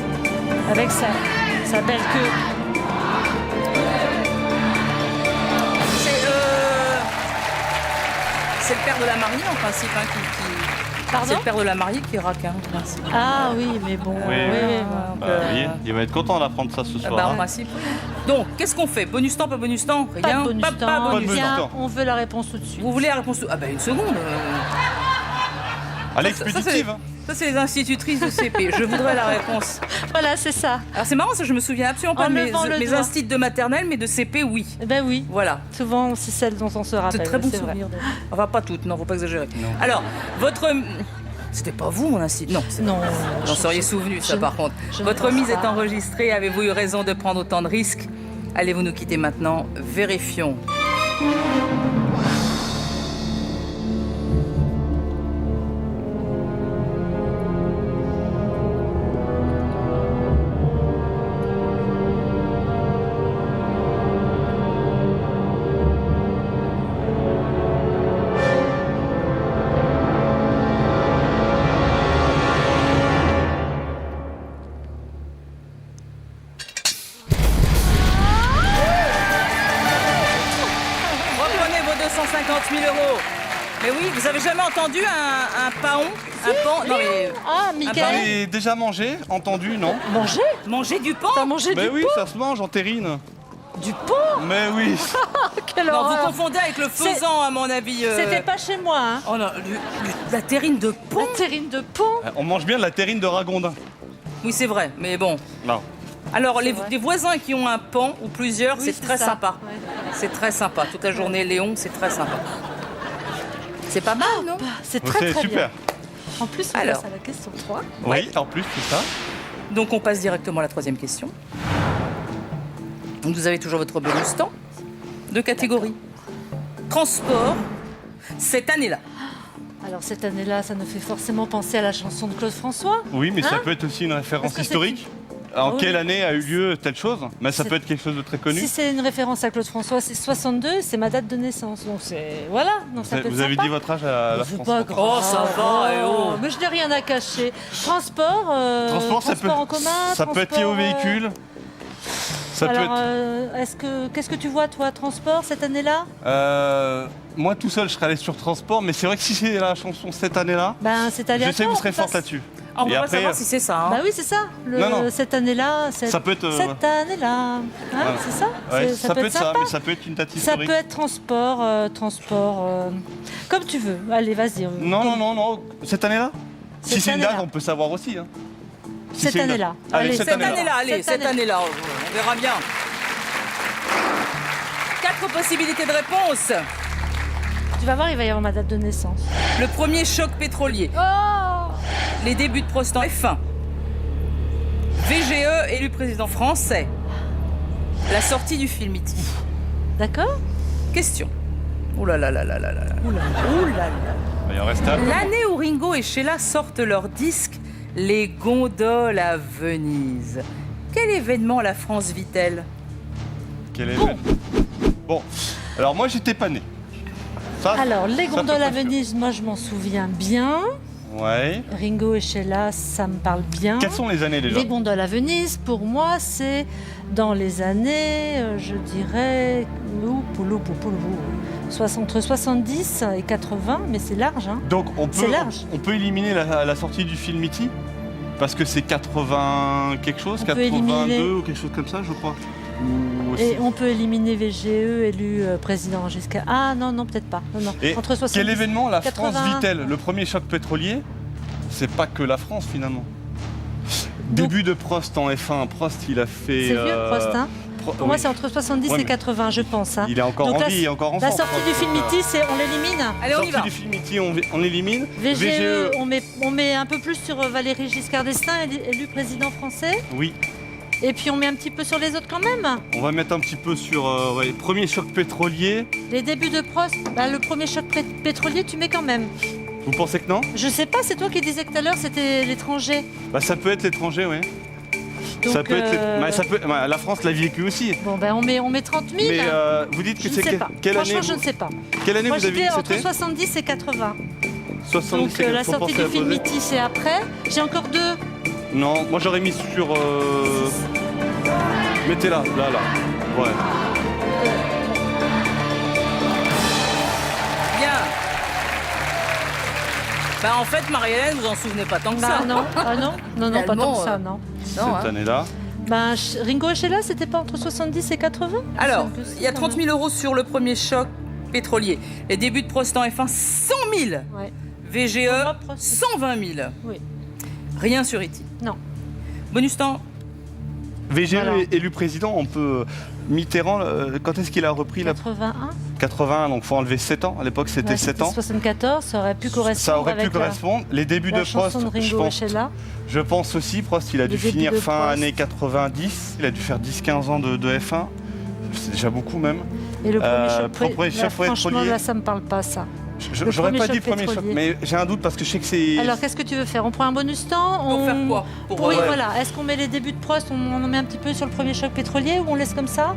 S4: Avec sa belle queue.
S1: C'est le père de la mariée en principe qui...
S4: Pardon?
S1: C'est le père de la mariée qui raque en principe.
S4: Ah oui, mais bon.
S5: Oui.
S4: oui.
S5: Oui, il va être content d'apprendre ça ce soir.
S1: Bah, en
S5: hein.
S1: principe, oui. Donc, qu'est-ce qu'on fait? Bonus temps, pas bonus temps?
S4: Pas
S1: Rien.
S4: de bonus
S1: Pas
S4: temps.
S1: bonus
S5: bonus
S1: temps.
S5: temps.
S4: On veut la réponse tout de suite.
S1: Vous voulez la réponse? Ah bah une seconde.
S5: À l'expéditive. hein.
S1: Ça, c'est les institutrices de CP. Je voudrais la réponse.
S4: Voilà, c'est ça.
S1: Alors, c'est marrant, ça, je me souviens absolument pas
S4: En
S1: de
S4: levant le
S1: mes
S4: doigt.
S1: instits de maternelle, mais de CP, oui.
S4: Eh ben oui.
S1: Voilà.
S4: Souvent, c'est celle dont on se rappelle.
S1: C'est très bon
S4: c'est vrai.
S1: souvenir. Enfin, pas toutes, non, faut pas exagérer. Alors, votre... C'était pas vous, mon institut? Non, c'est
S4: Non.
S1: J'en seriez souvenu, ça,
S4: je-
S1: par contre.
S4: je ne
S1: Votre
S4: pense
S1: mise est
S4: pas.
S1: enregistrée. Avez-vous eu raison de prendre autant de risques? Allez-vous nous quitter maintenant? Vérifions. Reprenez vos 250 000 euros. Mais oui, vous avez jamais entendu un paon? Un pan? Non, mais
S4: Ah,
S5: Vous
S4: Michael,
S5: avez déjà mangé, entendu, non?
S4: manger?
S1: manger du pan?
S4: T'as mangé
S5: Mais
S4: du
S5: oui,
S4: pot?
S5: ça se mange en terrine.
S4: Du pot?
S5: Mais oui.
S4: Quelle
S1: Non, vous
S4: horreur.
S1: confondez avec le
S4: C'est-
S1: faisan, à mon avis.
S4: C'était pas chez moi, hein.
S1: Oh non, la terrine de pan?
S4: La terrine de pont.
S5: On mange bien de la terrine de ragondin.
S1: Oui, c'est vrai, mais bon.
S5: Non.
S1: Alors, les
S4: vrai.
S1: voisins qui ont un pan ou plusieurs,
S4: Oui,
S1: c'est très
S4: ça.
S1: sympa.
S4: Ouais.
S1: C'est très sympa. Toute la journée, Léon, c'est très sympa. C'est pas mal, non?
S4: C'est très
S5: C'est
S4: très
S5: super.
S4: bien. En plus, on
S1: Alors.
S4: passe à la question 3.
S5: Oui, en plus, c'est ça.
S1: Donc, on passe directement à la troisième question. Donc, vous avez toujours votre bonus temps. Deux catégories. Transport, cette année-là.
S4: Alors cette année-là, ça nous fait forcément penser à la chanson de Claude François.
S5: Oui, mais ça
S4: Hein?
S5: peut être aussi une référence
S4: Parce que c'est
S5: historique. En
S4: Oui.
S5: quelle année a eu lieu telle chose? Mais ça
S4: C'est-
S5: peut être quelque chose de très connu.
S4: Si c'est une référence à Claude François, c'est 62, c'est ma date de naissance. Donc c'est... Voilà, donc ça peut être
S5: Vous avez
S4: sympa.
S5: dit votre âge à la
S4: C'est
S5: France.
S4: pas grave.
S1: Oh, ça va, eh oh.
S4: Mais je n'ai rien à cacher. Transport,
S5: Transport,
S4: en commun,
S5: ça peut être lié au
S4: transport,
S5: véhicule. Ça
S4: Alors,
S5: peut être.
S4: qu'est-ce que tu vois, toi, transport, cette année-là?
S5: Moi tout seul, je serais allé sur transport, mais c'est vrai que si c'est la chanson cette année-là,
S4: Ben, c'est
S5: je
S4: aléatoire.
S5: sais que vous serez
S4: on
S5: forte
S4: passe-
S5: là-dessus.
S1: On peut
S5: Et
S1: pas
S5: après,
S1: savoir si c'est ça. Hein.
S4: Bah oui, c'est ça.
S5: Non.
S4: Cette année-là,
S5: Ça peut être,
S4: cette année-là. Hein,
S5: voilà.
S4: c'est ça.
S5: ouais,
S4: C'est-
S5: ça peut être ça,
S4: sympa.
S5: mais ça peut être une date
S4: Ça
S5: historique.
S4: peut être transport, comme tu veux. Allez, vas-y.
S5: Non. Cette année-là?
S4: Cette
S5: Si c'est une date,
S4: année-là.
S5: on peut savoir aussi. Hein. Si
S4: Cette
S5: c'est une date.
S4: année-là.
S5: Allez,
S4: Allez,
S5: cette
S1: Cette
S5: année-là.
S1: année-là, allez,
S4: Cette
S1: cette année-là, on verra bien. 4 possibilités de réponse.
S4: Tu vas voir, il va y avoir ma date de naissance.
S1: Le premier choc pétrolier.
S4: Oh
S1: Les débuts de Prost en F1. VGE élu président français. La sortie du film E.T.
S4: D'accord.
S1: Question. Ouh là là là là là là. Ouh là là.
S5: Il en reste un.
S1: L'année où Ringo et Sheila sortent leur disque Les Gondoles à Venise. Quel événement la France vit-elle?
S5: Quel est Bon, alors moi j'étais pas né.
S4: Alors, les gondoles à Venise, moi je m'en souviens bien.
S5: Ouais.
S4: Ringo et Sheila, ça me parle bien.
S5: Quelles sont les années déjà?
S4: Les gondoles à Venise, pour moi, c'est dans les années, je dirais, entre 70 et 80, mais c'est large. Hein.
S5: Donc on peut éliminer la sortie du film E.T. parce que c'est 80 quelque chose, 82 ou quelque chose comme ça, je crois.
S4: Et on peut éliminer VGE élu président jusqu'à... Ah non, peut-être pas. Non.
S5: Et
S4: entre 70,
S5: quel événement la
S4: 80...
S5: France vit-elle? Le premier choc pétrolier, c'est pas que la France finalement.
S4: Donc,
S5: début de Prost en F1, Prost il a fait...
S4: C'est vieux Prost, hein. Pour moi c'est entre 70 et 80, je pense. Hein.
S5: Il est encore en vie,
S4: La sortie du film E.T., on l'élimine.
S1: Allez, on y va.
S5: Sortie du film E.T., on élimine.
S4: VGE, on met un peu plus sur Valéry Giscard d'Estaing, élu président français.
S5: Oui.
S4: Et puis on met un petit peu sur les autres quand même.
S5: On va mettre un petit peu sur premier choc pétrolier.
S4: Les débuts de Prost, le premier choc pétrolier, tu mets quand même.
S5: Vous pensez que non?
S4: Je sais pas, c'est toi qui disais que tout à l'heure c'était l'étranger.
S5: Ça peut être l'étranger, oui.
S4: Donc,
S5: ça peut être la France l'a vécu aussi.
S4: Bon on met 30 000.
S5: Mais vous dites que c'est quelle année?
S4: Franchement, je ne sais pas.
S5: Quelle année
S4: moi,
S5: vous avez dit que
S4: entre
S5: c'était?
S4: 70 et 80.
S5: 70
S4: Donc la sortie du film E.T. c'est après. J'ai encore 2.
S5: Non, moi j'aurais mis sur... Mettez-la, là. Ouais.
S1: Bien. En fait, Marie-Hélène, vous en souvenez pas tant que ça.
S4: Non, pas tant que ça, non.
S1: Cette
S5: année-là.
S4: Ringo et Sheila, c'était pas entre 70 et 80?
S1: Alors, il y a 30 000 € sur le premier choc pétrolier. Les débuts de Prost en F1, 100 000. Ouais. VGE, 120 000.
S4: Oui.
S1: Rien sur E.T.
S4: Non.
S1: Bonus temps.
S5: VGE élu président, on peut... Mitterrand, quand est-ce qu'il a repris
S4: 81.
S5: 81, donc il faut enlever 7 ans. À l'époque, c'était 7 ans.
S4: 74, ça aurait pu correspondre.
S5: Les débuts de Prost, je pense aussi. Prost, il a dû finir fin années 90. Il a dû faire 10-15 ans de F1. C'est déjà beaucoup même.
S4: Et le premier choc
S5: franchement,
S4: là, ça me parle pas, ça.
S5: J'aurais pas dit premier choc, mais j'ai un doute parce que je sais que c'est...
S4: Alors, qu'est-ce que tu veux faire? On prend un bonus temps?
S1: Pour faire quoi?
S4: Oui, voilà. Est-ce qu'on met les débuts de Prost, on en met un petit peu sur le premier choc pétrolier ou on laisse comme ça?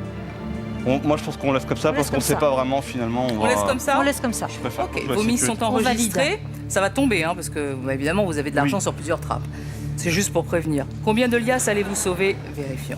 S5: Moi, je pense qu'on laisse comme ça parce qu'on ne sait pas vraiment finalement.
S1: On laisse comme ça?
S4: On laisse comme ça.
S5: Je préfère.
S1: Ok, vos mises sont enregistrées. Ça va tomber, hein, parce que évidemment, vous avez de l'argent sur plusieurs trappes. C'est juste pour prévenir. Combien de liasses allez-vous sauver? Vérifions.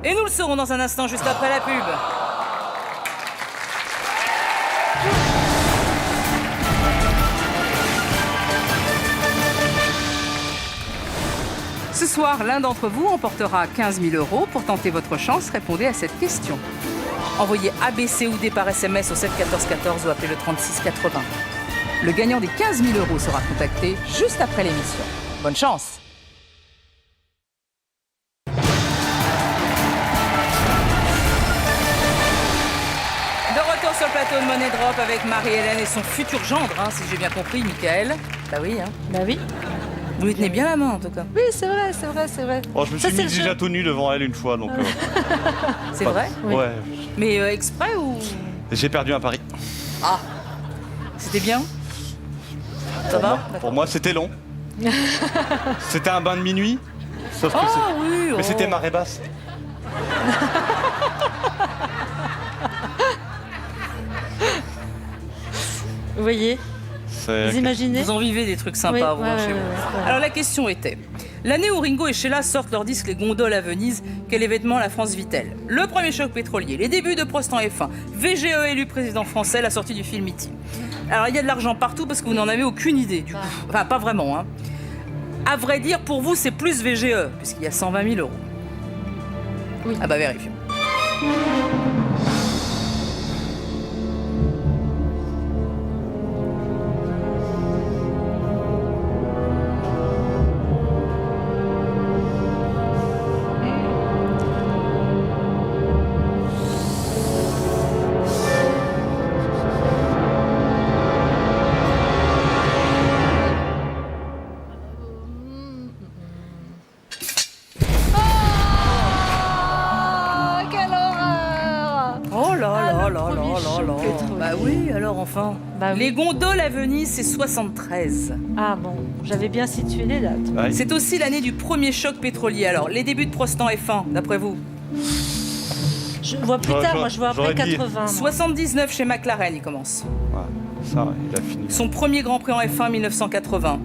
S1: Et nous le saurons dans un instant, juste après la pub. Ce soir, l'un d'entre vous emportera 15 000 € pour tenter votre chance. Répondez à cette question. Envoyez ABC ou D par SMS au 7 14 14 ou appelez le 36 80. Le gagnant des 15 000 € sera contacté juste après l'émission. Bonne chance! Sur le plateau de Money Drop avec Marie-Hélène et son futur gendre, si j'ai bien compris, Michael. Bah oui.
S4: Bah oui.
S1: Vous lui tenez bien la main en tout cas.
S4: Oui, c'est vrai.
S5: Oh, je me suis mis déjà tout nu devant elle une fois, donc...
S1: C'est vrai?
S5: Oui. Ouais.
S1: Mais exprès ou...
S5: J'ai perdu un pari.
S1: Ah. C'était bien? Ça va?
S5: Pour moi, c'était long. C'était un bain de minuit. Sauf que
S1: oui.
S5: Mais c'était marée basse.
S4: Vous voyez? Vous imaginez?
S1: Vous en vivez des trucs sympas, vous, chez vous. Alors la question était, l'année où Ringo et Sheila sortent leur disque Les Gondoles à Venise, quel événement la France vit-elle? Le premier choc pétrolier, les débuts de Prost en F1, VGE élu président français, la sortie du film E.T. Alors il y a de l'argent partout parce que vous n'en avez aucune idée, du coup. Enfin, pas vraiment, hein. À vrai dire, pour vous, c'est plus VGE, puisqu'il y a 120 000 €.
S4: Oui.
S1: Ah bah vérifions. là là
S4: premier
S1: là
S4: choc
S1: là.
S4: pétrolier.
S1: Bah oui, alors enfin.
S4: Bah oui.
S1: Les gondoles à Venise, c'est 73.
S4: Ah bon, j'avais bien situé les dates.
S5: Ouais.
S1: C'est aussi l'année du premier choc pétrolier. Alors, les débuts de Prost en F1, d'après vous?
S4: Je vois plus tard, moi je vois après
S5: j'aurais dit
S4: 80. moi.
S1: 79 chez McLaren, il commence.
S5: Ouais, ça, il a fini.
S1: Son premier Grand Prix en F1, 1980.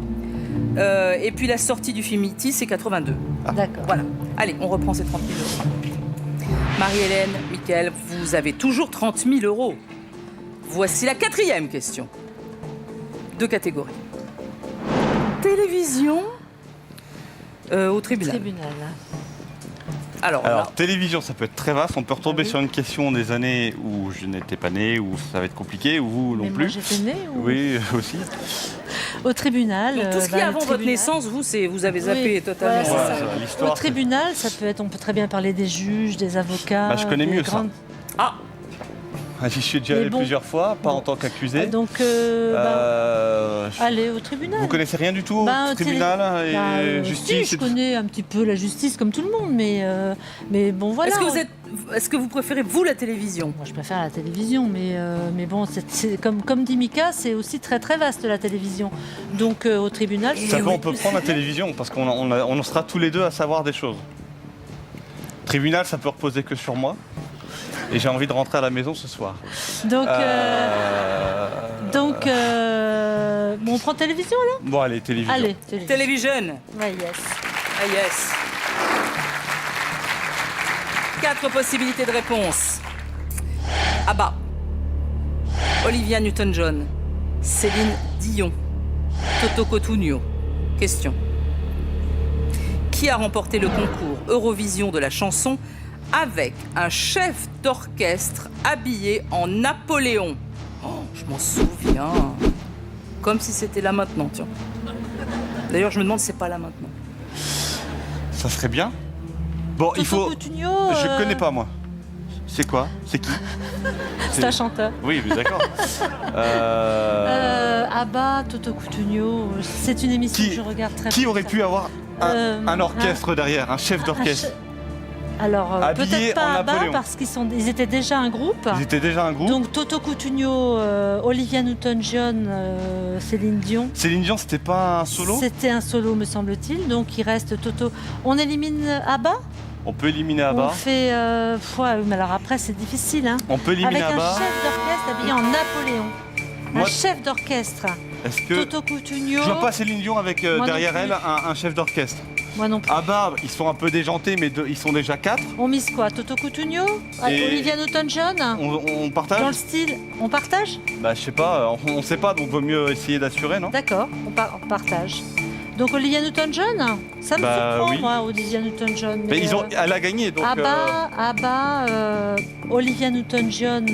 S1: Et puis la sortie du film E.T., c'est 82.
S4: D'accord.
S1: Voilà. Allez, on reprend ces 30 000 euros. Marie-Hélène, Mickaël, vous avez toujours 30 000 euros. Voici la 4e question. 2 catégories. Télévision au tribunal.
S4: Tribunal.
S1: Alors,
S5: télévision, ça peut être très vaste. On peut retomber
S4: Ah oui.
S5: sur une question des années où je n'étais pas né, où ça va être compliqué, ou vous non
S4: Mais
S5: plus.
S4: moi j'étais née ou...
S5: Oui, aussi.
S4: Au tribunal.
S1: donc, tout ce qui est
S4: le
S1: avant votre
S4: tribunal.
S1: naissance, vous avez zappé
S4: Oui,
S1: totalement.
S4: voilà, c'est
S5: Ouais,
S4: ça.
S5: l'histoire,
S4: Au tribunal, ça peut être, on peut très bien parler des juges, des avocats.
S5: Bah, je connais
S4: des
S5: mieux ça.
S1: Ah,
S5: J'y suis déjà
S4: Mais
S5: allé
S4: bon.
S5: plusieurs fois, pas en tant qu'accusé.
S4: Donc, allez au tribunal.
S5: Vous connaissez rien du tout au
S4: Bah,
S5: tribunal et
S4: Bah,
S5: justice
S4: si,
S5: et
S4: je connais un petit peu la justice comme tout le monde, mais bon voilà.
S1: est-ce que vous préférez, vous, la télévision?
S4: Moi, je préfère la télévision, mais bon, c'est comme dit Mika, c'est aussi très très vaste la télévision. Donc au tribunal,
S5: Ça peut, on peut prendre la télévision parce on sera tous les deux à savoir des choses. Tribunal, ça peut reposer que sur moi. Et j'ai envie de rentrer à la maison ce soir.
S4: Donc, bon, on prend télévision alors.
S5: Bon, allez, télévision.
S4: Allez, télévision.
S1: Télévision.
S4: Ouais, yes.
S1: Ah yes. 4 possibilités de réponse. Abba, Olivia Newton-John, Céline Dion, Toto Cotugno. Question. Qui a remporté le concours Eurovision de la chanson avec un chef d'orchestre habillé en Napoléon? Oh, je m'en souviens. Comme si c'était là maintenant, tiens. D'ailleurs, je me demande si c'est pas là maintenant.
S5: Ça serait bien. Bon, il
S4: Toto
S5: faut.
S4: Cotugno,
S5: Je connais pas moi. C'est quoi? C'est qui?
S4: c'est un chanteur.
S5: Oui, mais d'accord.
S4: Abba, Toto Cotugno, c'est une émission
S5: Qui-
S4: que je regarde très
S5: Qui aurait pu avoir un
S4: Euh,
S5: orchestre derrière, un chef d'orchestre?
S4: Alors,
S5: Habillé
S4: peut-être
S5: en
S4: pas Abba,
S5: Napoléon.
S4: parce ils étaient déjà un groupe.
S5: Ils étaient déjà un groupe.
S4: Donc Toto Cotugno, Olivia Newton-John, Céline Dion.
S5: Céline Dion, c'était pas un solo?
S4: C'était un solo, me semble-t-il. Donc il reste Toto. On élimine Abba.
S5: On peut éliminer
S4: On
S5: Abba.
S4: fait. Mais alors après, c'est difficile. Hein.
S5: On peut éliminer
S4: Avec un
S5: Abba.
S4: chef d'orchestre habillé en Napoléon.
S5: Moi-
S4: Un chef d'orchestre.
S5: Est-ce que.
S4: Toto Cotugno.
S5: Je vois pas Céline Dion avec
S4: Moi non
S5: derrière
S4: plus.
S5: elle un chef d'orchestre.
S4: Moi non plus.
S5: Abba, ils sont un peu déjantés, mais ils sont déjà 4.
S4: On mise quoi? Toto Cotugno,
S5: Et-
S4: Olivia Newton-John.
S5: On
S4: Dans
S5: partage?
S4: le style, on partage?
S5: Bah, je sais pas, on sait pas, donc vaut mieux essayer d'assurer, non?
S4: D'accord, on partage. Donc Olivia Newton-John, ça me
S5: Bah,
S4: surprend
S5: oui.
S4: moi, Olivia Newton-John.
S5: Mais elle a gagné, donc.
S4: Abba, Olivia Olivia Newton-John,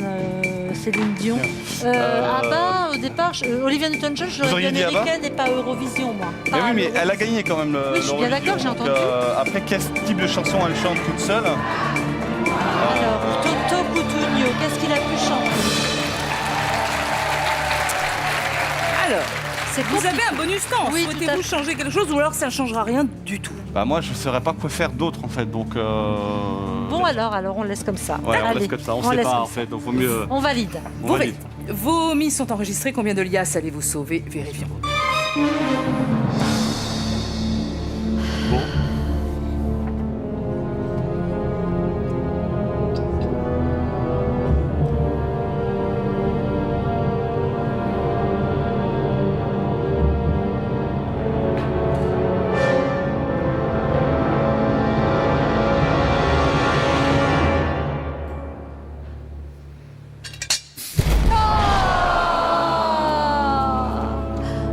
S4: Céline Dion. Abba, au départ, Olivia Newton-John, je l'aurais
S5: auriez
S4: dit
S5: dit Abba
S4: américaine et pas Eurovision, moi.
S5: Mais
S4: Pas
S5: oui, mais
S4: Eurovision.
S5: elle a gagné quand même.
S4: Oui, je suis bien
S5: l'Eurovision,
S4: d'accord, j'ai
S5: donc,
S4: entendu.
S5: après, quel type de chanson elle chante toute seule?
S4: Alors, Toto Cotugno, qu'est-ce qu'il a pu chanter?
S1: Alors,
S4: C'est
S1: vous avez un bonus temps.
S4: Oui, tout à
S1: Souhaitez-vous
S4: fait.
S1: changer quelque chose ou alors ça ne changera rien du tout?
S5: Bah, moi, je saurais pas quoi faire d'autre en fait, donc.
S4: Bon alors on laisse comme ça.
S5: Ouais, on
S4: Allez,
S5: laisse comme ça, on sait
S4: laisse
S5: pas
S4: comme
S5: en
S4: ça.
S5: fait, donc vaut mieux.
S4: On valide.
S5: On
S1: Vos,
S5: valide.
S1: vos mises sont enregistrées. Combien de liasses allez-vous sauver? Vérifions.
S5: Bon.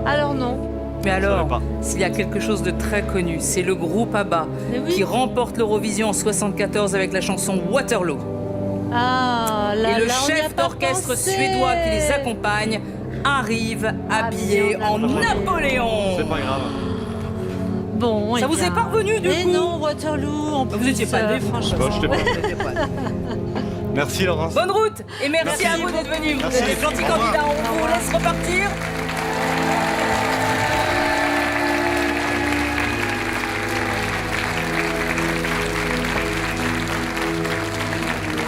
S4: Alors non.
S1: Mais alors,
S5: pas.
S1: s'il y a quelque chose de très connu, c'est le groupe ABBA
S4: Mais oui.
S1: qui remporte l'Eurovision en 74 avec la chanson Waterloo.
S4: Ah là
S1: Et le
S4: là, on y a
S1: chef
S4: pas
S1: d'orchestre
S4: pensé.
S1: suédois qui les accompagne arrive habillé en Napoléon.
S5: C'est pas grave.
S4: Bon,
S1: Ça
S4: eh
S1: vous
S4: bien.
S1: est parvenu du
S4: Mais
S1: coup?
S4: non, Waterloo. En plus,
S1: Vous n'étiez pas né,
S4: franchement.
S5: Bah, j'étais pas.
S1: Vous n'étiez pas né.
S5: Merci Laurence.
S1: Bonne route et merci à vous d'être venus. Vous
S5: Merci.
S1: êtes des gentils
S5: Au revoir.
S1: candidats. On vous laisse repartir.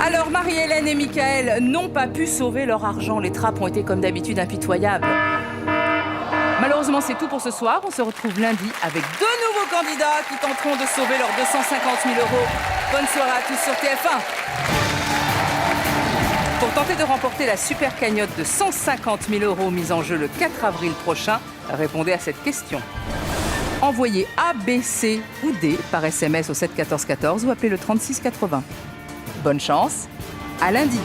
S1: Alors, Marie-Hélène et Michael n'ont pas pu sauver leur argent. Les trappes ont été comme d'habitude impitoyables. Malheureusement, c'est tout pour ce soir. On se retrouve lundi avec 2 nouveaux candidats qui tenteront de sauver leurs 250 000 €. Bonne soirée à tous sur TF1. Pour tenter de remporter la super cagnotte de 150 000 € mise en jeu le 4 avril prochain, répondez à cette question. Envoyez A, B, C ou D par SMS au 7 14 14 ou appelez le 36 80. Bonne chance, à lundi.